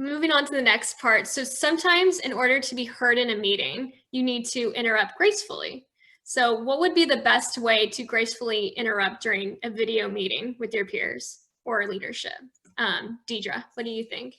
moving on to the next part. So sometimes in order to be heard in a meeting, you need to interrupt gracefully. So what would be the best way to gracefully interrupt during a video meeting with your peers or leadership? Dethra, what do you think?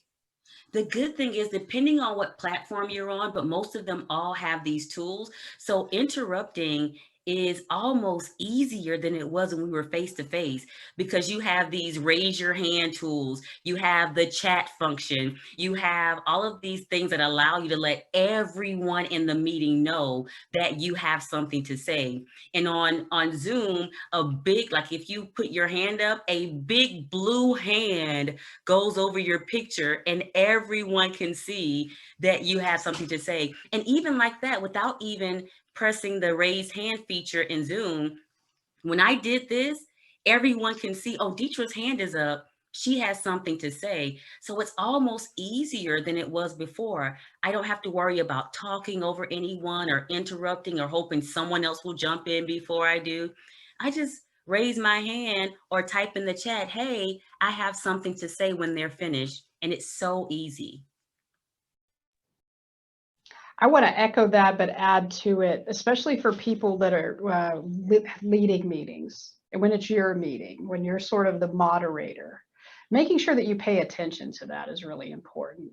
The good thing is, depending on what platform you're on, but most of them all have these tools. So interrupting is almost easier than it was when we were face to face, because you have these raise your hand tools, you have the chat function, you have all of these things that allow you to let everyone in the meeting know that you have something to say. And on Zoom, a big, like if you put your hand up, a big blue hand goes over your picture and everyone can see that you have something to say. And even like that, without even pressing the raise hand feature in Zoom, when I did this, everyone can see, oh, Detra's hand is up. She has something to say. So it's almost easier than it was before. I don't have to worry about talking over anyone or interrupting or hoping someone else will jump in before I do. I just raise my hand or type in the chat, hey, I have something to say when they're finished. And it's so easy. I want to echo that, but add to it, especially for people that are leading meetings, and when it's your meeting, when you're sort of the moderator, making sure that you pay attention to that is really important.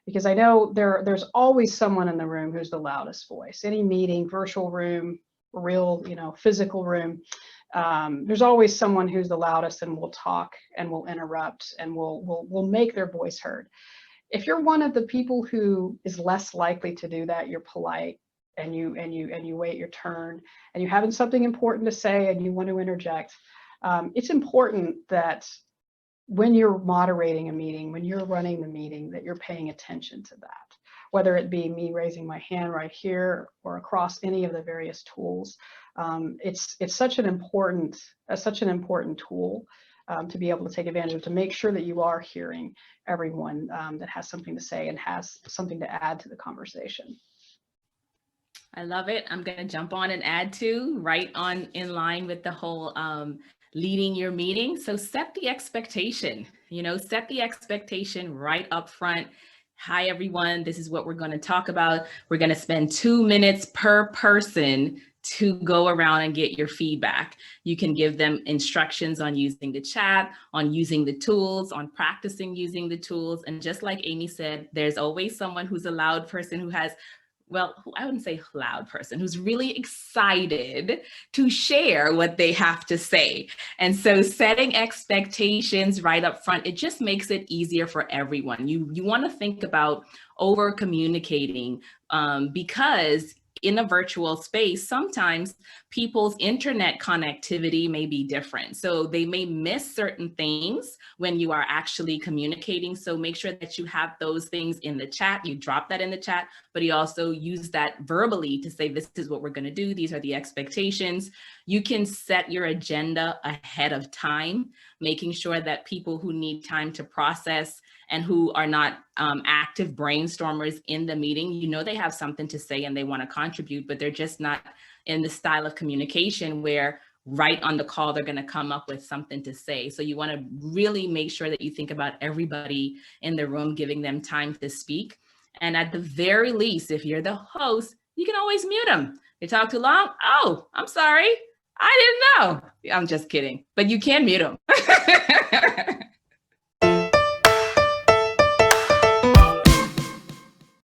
Because I know there's always someone in the room who's the loudest voice. Any meeting, virtual room, real, physical room, there's always someone who's the loudest and will talk and will interrupt and will make their voice heard. If you're one of the people who is less likely to do that, you're polite and you wait your turn and you're having something important to say and you want to interject, it's important that when you're moderating a meeting, when you're running the meeting, that you're paying attention to that, whether it be me raising my hand right here or across any of the various tools. It's such an important tool to be able to take advantage of, to make sure that you are hearing everyone that has something to say and has something to add to the conversation. I love it. I'm going to jump on and add to, right on in line with the whole leading your meeting. So set the expectation, set the expectation right up front. Hi, everyone. This is what we're going to talk about. We're going to spend 2 minutes per person to go around and get your feedback. You can give them instructions on using the chat, on using the tools, on practicing using the tools. And just like Amy said, there's always someone who's a loud person who has, well, I wouldn't say loud person, who's really excited to share what they have to say. And so setting expectations right up front, it just makes it easier for everyone. You want to think about over communicating because in a virtual space, sometimes people's internet connectivity may be different. So they may miss certain things when you are actually communicating. So make sure that you have those things in the chat. You drop that in the chat, but you also use that verbally to say, this is what we're going to do. These are the expectations. You can set your agenda ahead of time, making sure that people who need time to process and who are not active brainstormers in the meeting, they have something to say and they want to contribute, but they're just not in the style of communication where right on the call, they're going to come up with something to say. So you want to really make sure that you think about everybody in the room, giving them time to speak. And at the very least, if you're the host, you can always mute them. They talk too long. Oh, I'm sorry. I didn't know. I'm just kidding, but you can mute them.